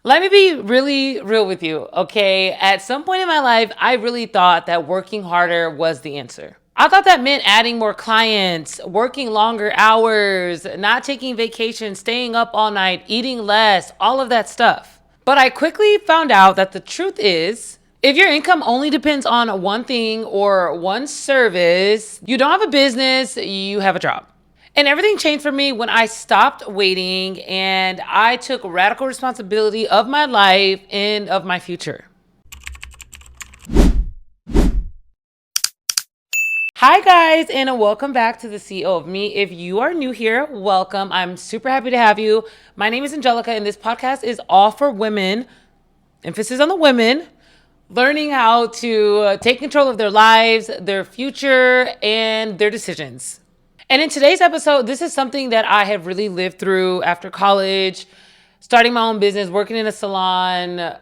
Let me be really real with you, okay? At some point in my life, I really thought that working harder was the answer. I thought that meant adding more clients, working longer hours, not taking vacations, staying up all night, eating less, all of that stuff. But I quickly found out that the truth is, if your income only depends on one thing or one service, you don't have a business, you have a job. And everything changed for me when I stopped waiting and I took radical responsibility of my life and of my future. Hi, guys, and welcome back to the CEO of Me. If you are new here, welcome. I'm super happy to have you. My name is Angelica, and this podcast is all for women, emphasis on the women, learning how to take control of their lives, their future, and their decisions. And in today's episode, this is something that I have really lived through after college, starting my own business, working in a salon,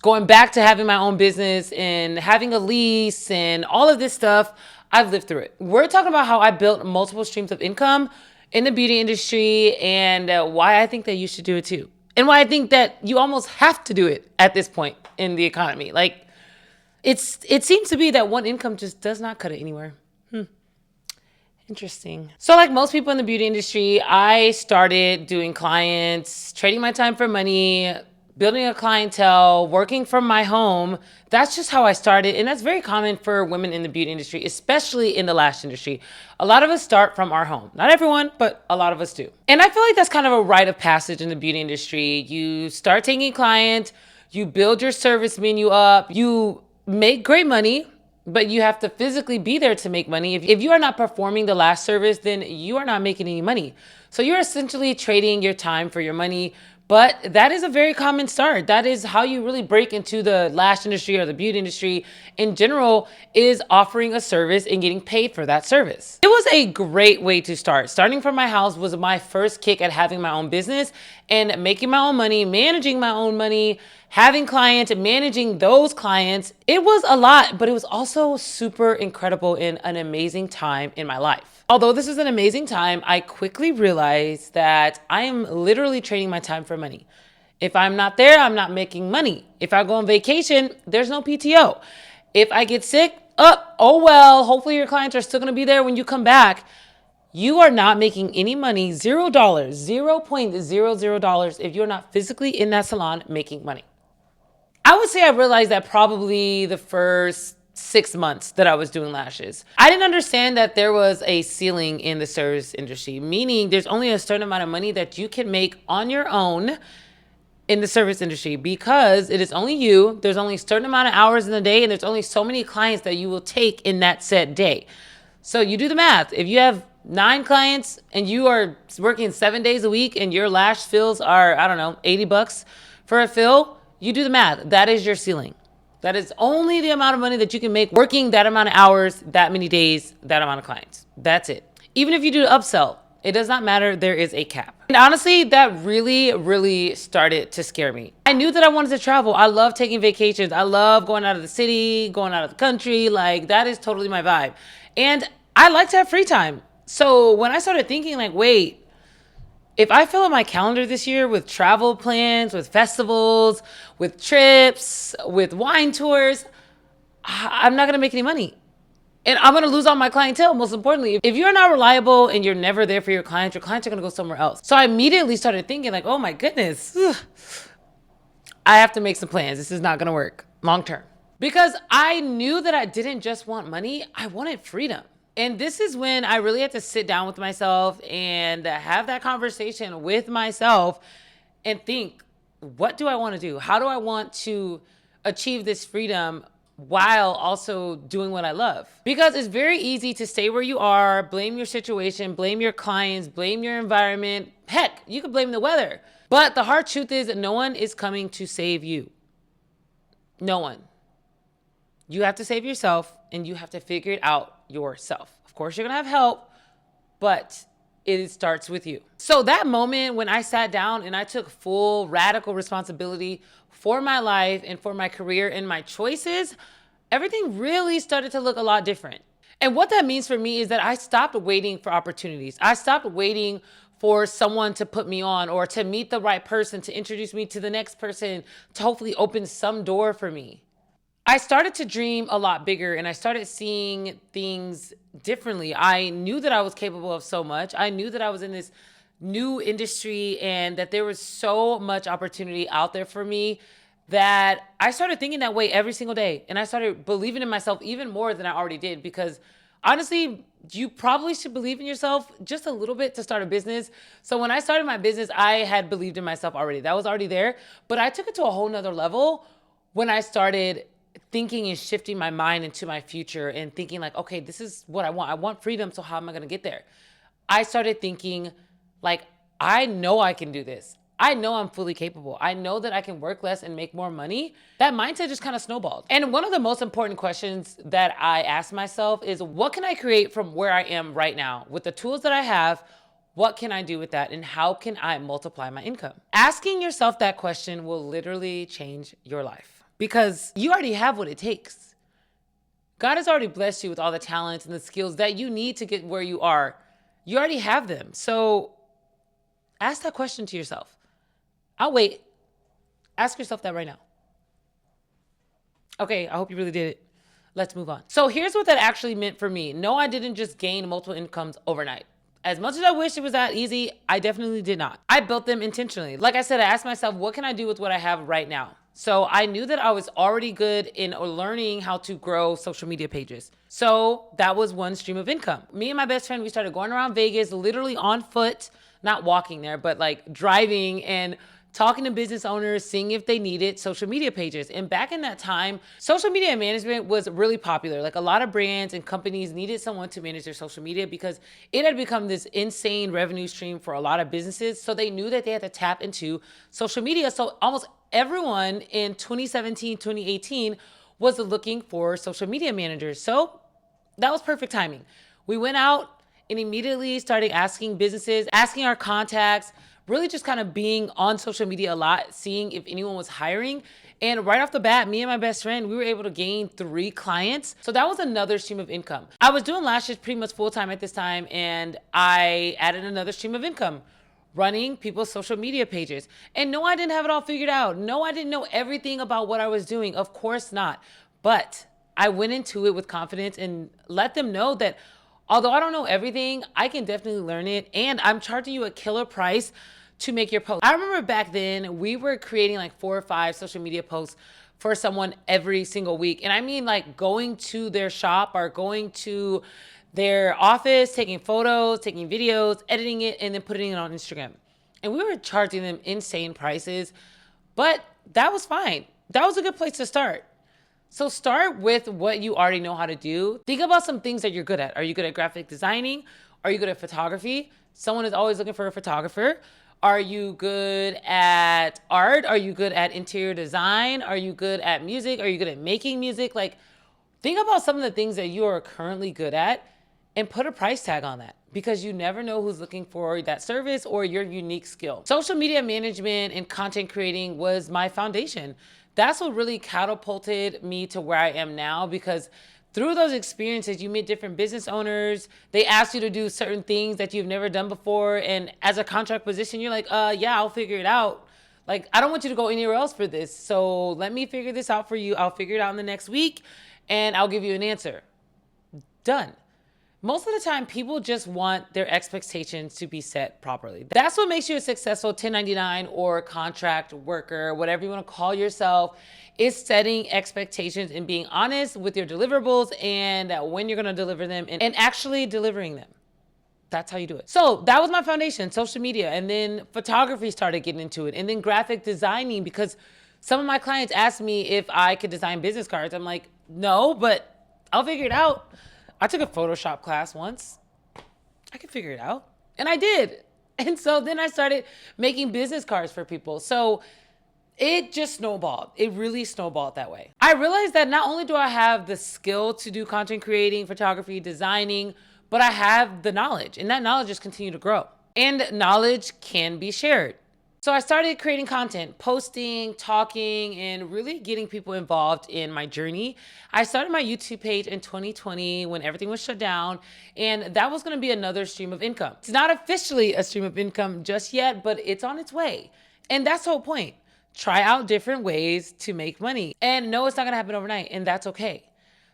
going back to having my own business and having a lease and all of this stuff. I've lived through it. We're talking about how I built multiple streams of income in the beauty industry and why I think that you should do it too. And why I think that you almost have to do it at this point in the economy. Like, it seems to be that one income just does not cut it anywhere. Interesting. So like most people in the beauty industry, I started doing clients, trading my time for money, building a clientele, working from my home. That's just how I started. And that's very common for women in the beauty industry, especially in the lash industry. A lot of us start from our home. Not everyone, but a lot of us do. And I feel like that's kind of a rite of passage in the beauty industry. You start taking clients, you build your service menu up, you make great money, but you have to physically be there to make money. If you are not performing the lash service, then you are not making any money. So you're essentially trading your time for your money. But that is a very common start. That is how you really break into the lash industry or the beauty industry in general, is offering a service and getting paid for that service. It was a great way to start. Starting from my house was my first kick at having my own business and making my own money, managing my own money, having clients, managing those clients. It was a lot, but it was also super incredible and an amazing time in my life. Although this is an amazing time, I quickly realized that I am literally trading my time for money. If I'm not there, I'm not making money. If I go on vacation, there's no PTO. If I get sick, oh well, hopefully your clients are still gonna be there when you come back. You are not making any money, $0, $0.00 if you're not physically in that salon making money. I would say I realized that probably the first 6 months that I was doing lashes. I didn't understand that there was a ceiling in the service industry, meaning there's only a certain amount of money that you can make on your own in the service industry because it is only you. There's only a certain amount of hours in the day, and there's only so many clients that you will take in that set day. So you do the math. If you have 9 clients and you are working 7 days a week and your lash fills are, I don't know, $80 for a fill, you do the math. That is your ceiling. That is only the amount of money that you can make working that amount of hours, that many days, that amount of clients. That's it. Even if you do the upsell, it does not matter. There is a cap. And honestly, that really started to scare me. I knew that I wanted to travel. I love taking vacations. I love going out of the city, going out of the country. Like, that is totally my vibe. And I like to have free time. So when I started thinking like, wait, if I fill up my calendar this year with travel plans, with festivals, with trips, with wine tours, I'm not gonna make any money. And I'm gonna lose all my clientele, most importantly. If you're not reliable and you're never there for your clients are gonna go somewhere else. So I immediately started thinking like, oh my goodness, I have to make some plans. This is not gonna work long term. Because I knew that I didn't just want money, I wanted freedom. And this is when I really had to sit down with myself and have that conversation with myself and think, what do I want to do? How do I want to achieve this freedom while also doing what I love? Because it's very easy to stay where you are, blame your situation, blame your clients, blame your environment. Heck, you could blame the weather. But the hard truth is that no one is coming to save you. No one. You have to save yourself and you have to figure it out yourself. Of course, you're gonna have help, but it starts with you. So that moment when I sat down and I took full radical responsibility for my life and for my career and my choices, everything really started to look a lot different. And what that means for me is that I stopped waiting for opportunities. I stopped waiting for someone to put me on or to meet the right person, to introduce me to the next person, to hopefully open some door for me. I started to dream a lot bigger and I started seeing things differently. I knew that I was capable of so much. I knew that I was in this new industry and that there was so much opportunity out there for me that I started thinking that way every single day. And I started believing in myself even more than I already did because honestly, you probably should believe in yourself just a little bit to start a business. So when I started my business, I had believed in myself already. That was already there. But I took it to a whole nother level when I started thinking and shifting my mind into my future and thinking like, okay, this is what I want. I want freedom. So how am I going to get there? I started thinking like, I know I can do this. I know I'm fully capable. I know that I can work less and make more money. That mindset just kind of snowballed. And one of the most important questions that I ask myself is, what can I create from where I am right now? With the tools that I have, what can I do with that? And how can I multiply my income? Asking yourself that question will literally change your life because you already have what it takes. God has already blessed you with all the talents and the skills that you need to get where you are. You already have them. So ask that question to yourself. I'll wait. Ask yourself that right now. Okay, I hope you really did it. Let's move on. So here's what that actually meant for me. No, I didn't just gain multiple incomes overnight. As much as I wish it was that easy, I definitely did not. I built them intentionally. Like I said, I asked myself, what can I do with what I have right now? So I knew that I was already good in learning how to grow social media pages. So that was one stream of income. Me and my best friend, we started going around Vegas, literally on foot, not walking there, but like driving and talking to business owners, seeing if they needed social media pages. And back in that time, social media management was really popular. Like a lot of brands and companies needed someone to manage their social media because it had become this insane revenue stream for a lot of businesses. So they knew that they had to tap into social media. So almost everyone in 2017, 2018 was looking for social media managers. So that was perfect timing. We went out and immediately started asking businesses, asking our contacts, really just kind of being on social media a lot, seeing if anyone was hiring. And right off the bat, me and my best friend, we were able to gain 3 clients. So that was another stream of income. I was doing lashes pretty much full time at this time, and I added another stream of income, running people's social media pages. And no, I didn't have it all figured out. No, I didn't know everything about what I was doing. Of course not. But I went into it with confidence and let them know that although I don't know everything, I can definitely learn it. And I'm charging you a killer price to make your post. I remember back then we were creating like 4 or 5 social media posts for someone every single week. And I mean like going to their shop or going to their office, taking photos, taking videos, editing it, and then putting it on Instagram. And we were charging them insane prices, but that was fine. That was a good place to start. So start with what you already know how to do. Think about some things that you're good at. Are you good at graphic designing? Are you good at photography? Someone is always looking for a photographer. Are you good at art? Are you good at interior design? Are you good at music? Are you good at making music? Like, think about some of the things that you are currently good at and put a price tag on that because you never know who's looking for that service or your unique skill. Social media management and content creating was my foundation. That's what really catapulted me to where I am now because through those experiences, you meet different business owners. They ask you to do certain things that you've never done before. And as a contract position, you're like, yeah, I'll figure it out. Like, I don't want you to go anywhere else for this. So let me figure this out for you. I'll figure it out in the next week and I'll give you an answer. Done. Most of the time, people just want their expectations to be set properly. That's what makes you a successful 1099 or contract worker, whatever you want to call yourself, is setting expectations and being honest with your deliverables and when you're going to deliver them and actually delivering them. That's how you do it. So that was my foundation, social media. And then photography started getting into it. And then graphic designing, because some of my clients asked me if I could design business cards. I'm like, no, but I'll figure it out. I took a Photoshop class once. I could figure it out. And I did. And so then I started making business cards for people. So it just snowballed. It really snowballed that way. I realized that not only do I have the skill to do content creating, photography, designing, but I have the knowledge. And that knowledge just continued to grow. And knowledge can be shared. So I started creating content, posting, talking, and really getting people involved in my journey. I started my YouTube page in 2020 when everything was shut down, and that was gonna be another stream of income. It's not officially a stream of income just yet, but it's on its way. And that's the whole point. Try out different ways to make money. And no, it's not gonna happen overnight, and that's okay.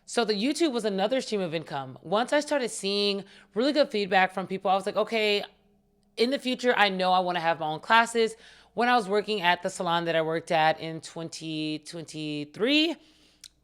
So the YouTube was another stream of income. Once I started seeing really good feedback from people, I was like, okay, in the future, I know I want to have my own classes. When I was working at the salon that I worked at in 2023,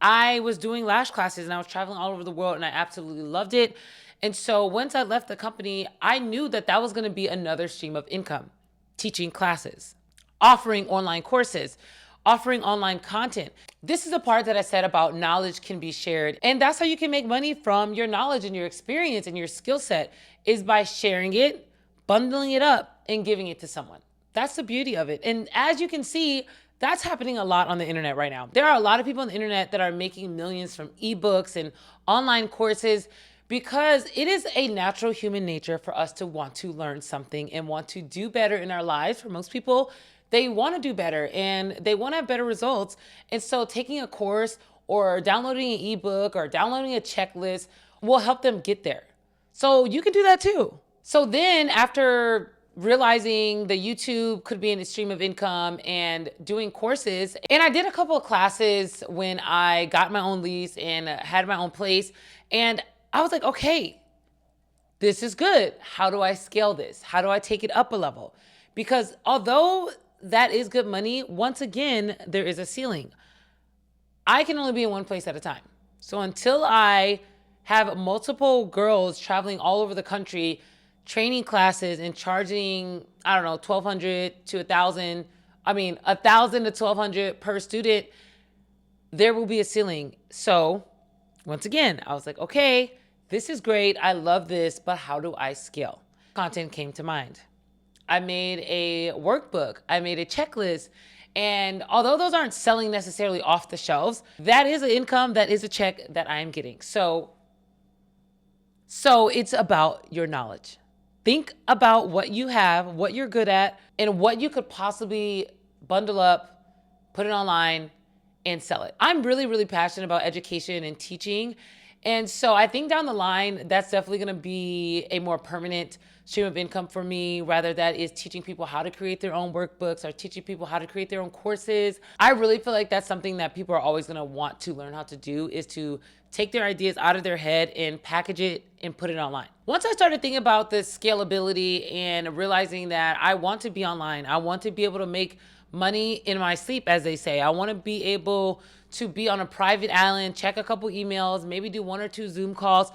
I was doing lash classes and I was traveling all over the world and I absolutely loved it. And so once I left the company, I knew that that was going to be another stream of income, teaching classes, offering online courses, offering online content. This is the part that I said about knowledge can be shared. And that's how you can make money from your knowledge and your experience and your skill set, is by sharing it, bundling it up, and giving it to someone. That's the beauty of it. And as you can see, that's happening a lot on the internet right now. There are a lot of people on the internet that are making millions from ebooks and online courses, because it is a natural human nature for us to want to learn something and want to do better in our lives. For most people, they want to do better and they want to have better results. And so taking a course or downloading an ebook or downloading a checklist will help them get there. So you can do that too. So then after realizing the YouTube could be a stream of income and doing courses, and I did a couple of classes when I got my own lease and had my own place, and I was like, okay, this is good. How do I scale this? How do I take it up a level? Because although that is good money, once again, there is a ceiling. I can only be in one place at a time. So until I have multiple girls traveling all over the country, training classes and charging, I don't know, 1,200 to 1,000, 1,000 to 1,200 per student, there will be a ceiling. So once again, I was like, okay, this is great. I love this, but how do I scale? Content came to mind. I made a workbook. I made a checklist. And although those aren't selling necessarily off the shelves, that is an income, that is a check that I am getting. So it's about your knowledge. Think about what you have, what you're good at, and what you could possibly bundle up, put it online, and sell it. I'm really, really passionate about education and teaching. And so I think down the line, that's definitely gonna be a more permanent stream of income for me, rather that is teaching people how to create their own workbooks or teaching people how to create their own courses. I really feel like that's something that people are always gonna want to learn how to do, is to take their ideas out of their head and package it and put it online. Once I started thinking about this scalability and realizing that I want to be online, I want to be able to make money in my sleep, as they say. I want to be able to be on a private island, check a couple emails, maybe do 1 or 2 Zoom calls,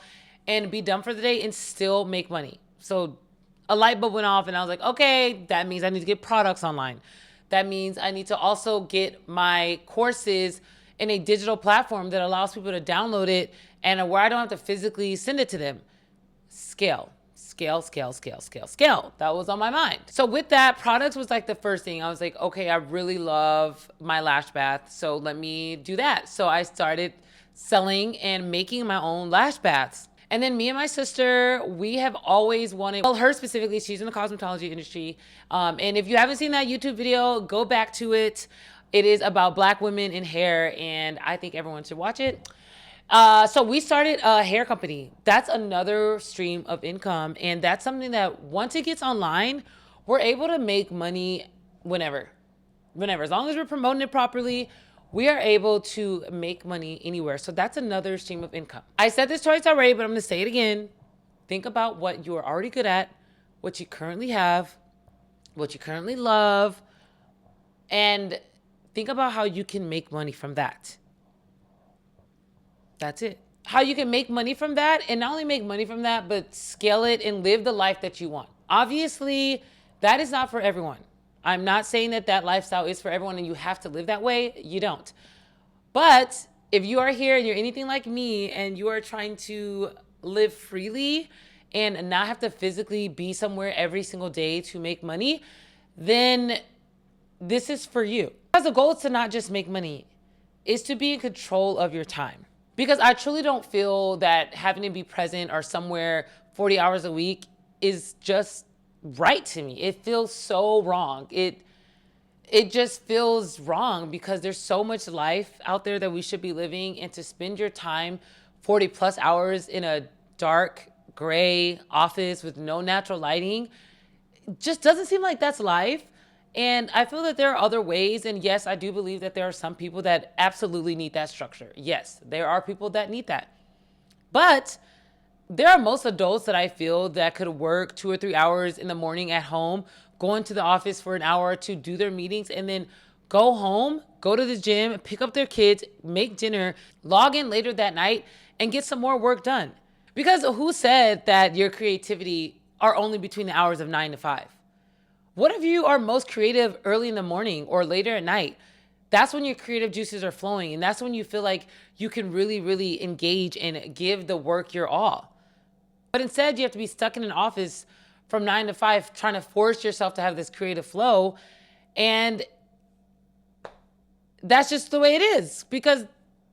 and be done for the day and still make money. So a light bulb went off and I was like, okay, that means I need to get products online. That means I need to also get my courses in a digital platform that allows people to download it and where I don't have to physically send it to them. Scale. That was on my mind. So with that, products was like the first thing. I was like, okay, I really love my lash bath, so let me do that. So I started selling and making my own lash baths. And then me and my sister, we have always wanted, well, her specifically, she's in the cosmetology industry. And if you haven't seen that YouTube video, go back to it. It is about Black women in hair, and I think everyone should watch it. So we started a hair company. That's another stream of income. And that's something that once it gets online, we're able to make money whenever. As long as we're promoting it properly, we are able to make money anywhere. So that's another stream of income. I said this twice already, but I'm gonna say it again. Think about what you are already good at, what you currently have, what you currently love, and think about how you can make money from that. That's it. How you can make money from that, and not only make money from that, but scale it and live the life that you want. Obviously, that is not for everyone. I'm not saying that that lifestyle is for everyone and you have to live that way. You don't. But if you are here and you're anything like me and you are trying to live freely and not have to physically be somewhere every single day to make money, then this is for you. Because the goal is to not just make money, is to be in control of your time. Because I truly don't feel that having to be present or somewhere 40 hours a week is just right to me. It feels so wrong. it just feels wrong because there's so much life out there that we should be living, and to spend your time 40 plus hours in a dark gray office with no natural lighting just doesn't seem like that's life. And I feel that there are other ways. And yes, I do believe that there are some people that absolutely need that structure. Yes, there are people that need that. But there are most adults that I feel that could work 2 or 3 hours in the morning at home, go into the office for an hour to do their meetings, and then go home, go to the gym, pick up their kids, make dinner, log in later that night, and get some more work done. Because who said that your creativity are only between the hours of 9 to 5? What if you are most creative early in the morning or later at night? That's when your creative juices are flowing. And that's when you feel like you can really, really engage and give the work your all. But instead, you have to be stuck in an office from 9 to 5, trying to force yourself to have this creative flow. And that's just the way it is, because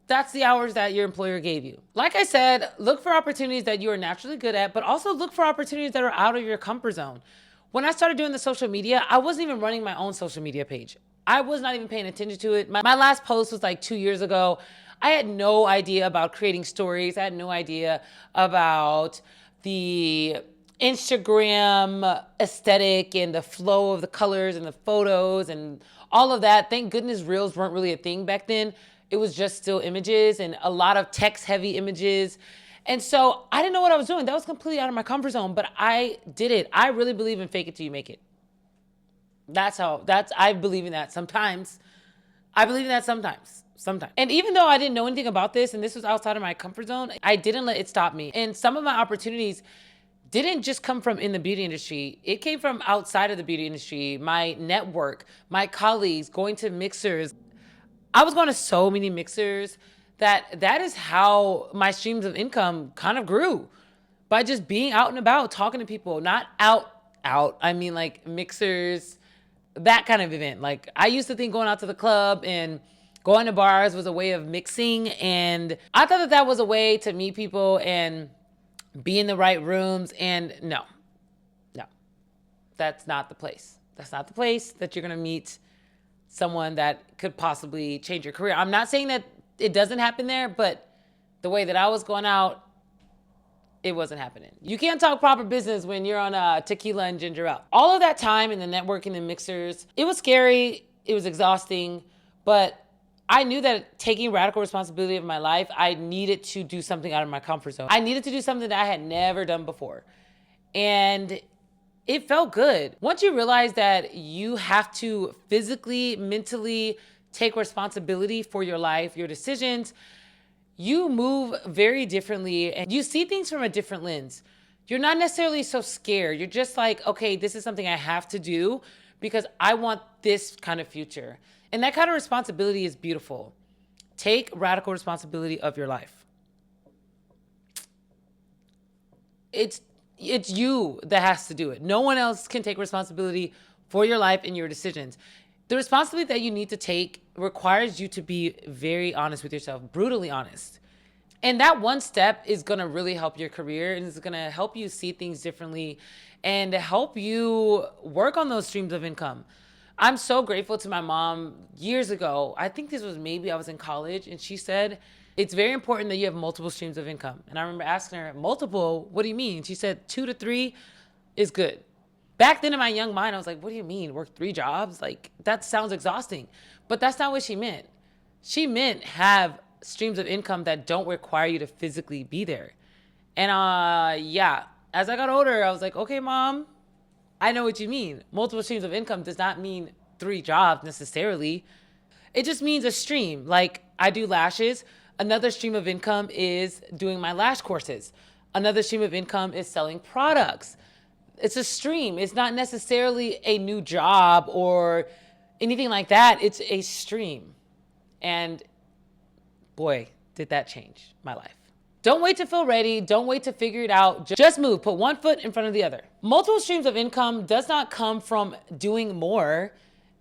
that's the hours that your employer gave you. Like I said, look for opportunities that you are naturally good at, but also look for opportunities that are out of your comfort zone. When I started doing the social media, I wasn't even running my own social media page. I was not even paying attention to it. My last post was like 2 years ago. I had no idea about creating stories. I had no idea about the Instagram aesthetic and the flow of the colors and the photos and all of that. Thank goodness reels weren't really a thing back then. It was just still images and a lot of text heavy images. And so I didn't know what I was doing. That was completely out of my comfort zone, but I did it. I really believe in fake it till you make it. I believe in that sometimes. I believe in that sometimes. And even though I didn't know anything about this and this was outside of my comfort zone, I didn't let it stop me. And some of my opportunities didn't just come from in the beauty industry. It came from outside of the beauty industry, my network, my colleagues, going to mixers. I was going to so many mixers that is how my streams of income kind of grew, by just being out and about, talking to people, not out. I mean like mixers, that kind of event. Like I used to think going out to the club and going to bars was a way of mixing. And I thought that was a way to meet people and be in the right rooms. And no, that's not the place. That's not the place that you're going to meet someone that could possibly change your career. I'm not saying that it doesn't happen there, but the way that I was going out, it wasn't happening. You can't talk proper business when you're on tequila and ginger ale. All of that time in the networking and mixers, it was scary, it was exhausting, but I knew that taking radical responsibility of my life, I needed to do something out of my comfort zone. I needed to do something that I had never done before. And it felt good. Once you realize that you have to physically, mentally take responsibility for your life, your decisions, you move very differently and you see things from a different lens. You're not necessarily so scared. You're just like, okay, this is something I have to do because I want this kind of future. And that kind of responsibility is beautiful. Take radical responsibility of your life. It's you that has to do it. No one else can take responsibility for your life and your decisions. The responsibility that you need to take requires you to be very honest with yourself, brutally honest. And that one step is going to really help your career, and it's going to help you see things differently and help you work on those streams of income. I'm so grateful to my mom. Years ago, I think this was maybe I was in college, and she said, it's very important that you have multiple streams of income. And I remember asking her, multiple? What do you mean? She said 2 to 3 is good. Back then in my young mind, I was like, what do you mean? Work 3 jobs? Like, that sounds exhausting. But that's not what she meant. She meant have streams of income that don't require you to physically be there. And as I got older, I was like, okay, Mom, I know what you mean. Multiple streams of income does not mean 3 jobs necessarily. It just means a stream. Like, I do lashes. Another stream of income is doing my lash courses. Another stream of income is selling products. It's a stream. It's not necessarily a new job or anything like that. It's a stream. And boy, did that change my life. Don't wait to feel ready. Don't wait to figure it out. Just move. Put one foot in front of the other. Multiple streams of income does not come from doing more.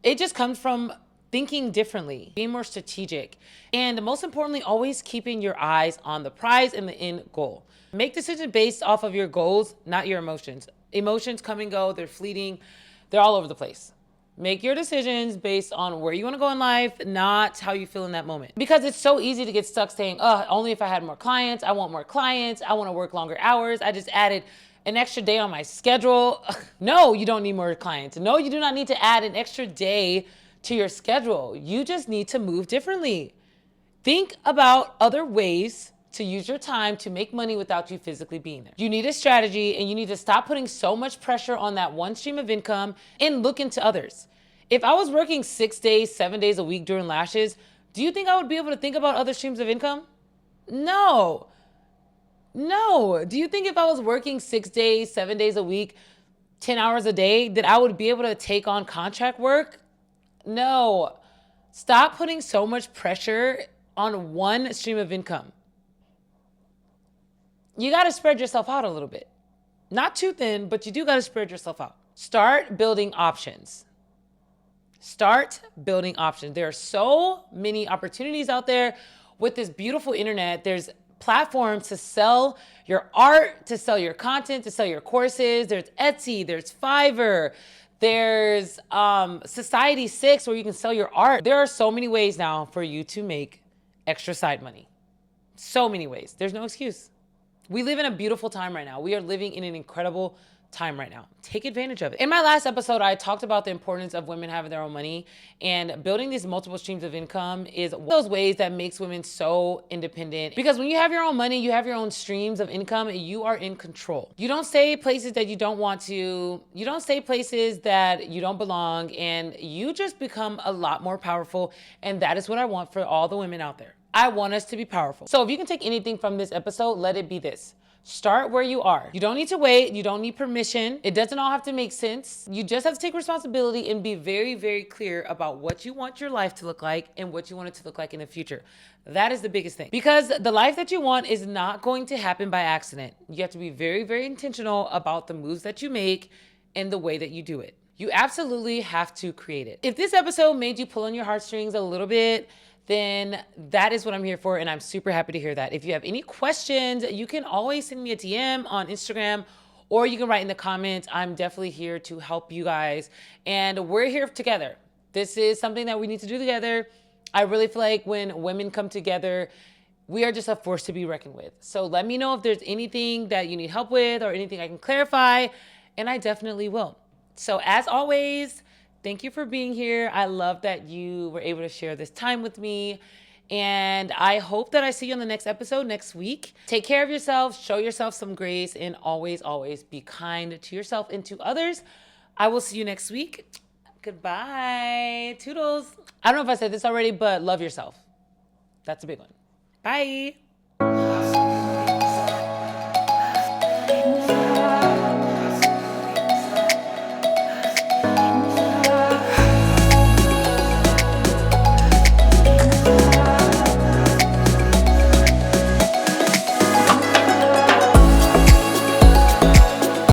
It just comes from thinking differently, being more strategic, and most importantly, always keeping your eyes on the prize and the end goal. Make decisions based off of your goals, not your emotions. Emotions come and go, they're fleeting, they're all over the place. Make your decisions based on where you want to go in life, not how you feel in that moment. Because it's so easy to get stuck saying, oh, only if I had more clients, I want more clients, I want to work longer hours, I just added an extra day on my schedule. No, you don't need more clients. No, you do not need to add an extra day to your schedule. You just need to move differently. Think about other ways to use your time to make money without you physically being there. You need a strategy, and you need to stop putting so much pressure on that one stream of income and look into others. If I was working 6 days, 7 days a week during lashes, do you think I would be able to think about other streams of income? No. No. Do you think if I was working 6 days, 7 days a week, 10 hours a day, that I would be able to take on contract work? No. Stop putting so much pressure on one stream of income. You got to spread yourself out a little bit. Not too thin, but you do got to spread yourself out. Start building options. Start building options. There are so many opportunities out there with this beautiful internet. There's platforms to sell your art, to sell your content, to sell your courses. There's Etsy, there's Fiverr, there's Society6 where you can sell your art. There are so many ways now for you to make extra side money. So many ways. There's no excuse. We live in a beautiful time right now. We are living in an incredible time right now. Take advantage of it. In my last episode, I talked about the importance of women having their own money, and building these multiple streams of income is one of those ways that makes women so independent. Because when you have your own money, you have your own streams of income, and you are in control. You don't stay places that you don't want to. You don't stay places that you don't belong, and you just become a lot more powerful. And that is what I want for all the women out there. I want us to be powerful. So if you can take anything from this episode, let it be this. Start where you are. You don't need to wait. You don't need permission. It doesn't all have to make sense. You just have to take responsibility and be very, very clear about what you want your life to look like and what you want it to look like in the future. That is the biggest thing. Because the life that you want is not going to happen by accident. You have to be very, very intentional about the moves that you make and the way that you do it. You absolutely have to create it. If this episode made you pull on your heartstrings a little bit, then that is what I'm here for, and I'm super happy to hear that. If you have any questions, you can always send me a DM on Instagram, or you can write in the comments. I'm definitely here to help you guys, and we're here together. This is something that we need to do together. I really feel like when women come together, we are just a force to be reckoned with. So let me know if there's anything that you need help with or anything I can clarify, and I definitely will. So as always, thank you for being here. I love that you were able to share this time with me. And I hope that I see you on the next episode next week. Take care of yourself, show yourself some grace, and always, always be kind to yourself and to others. I will see you next week. Goodbye. Toodles. I don't know if I said this already, but love yourself. That's a big one. Bye.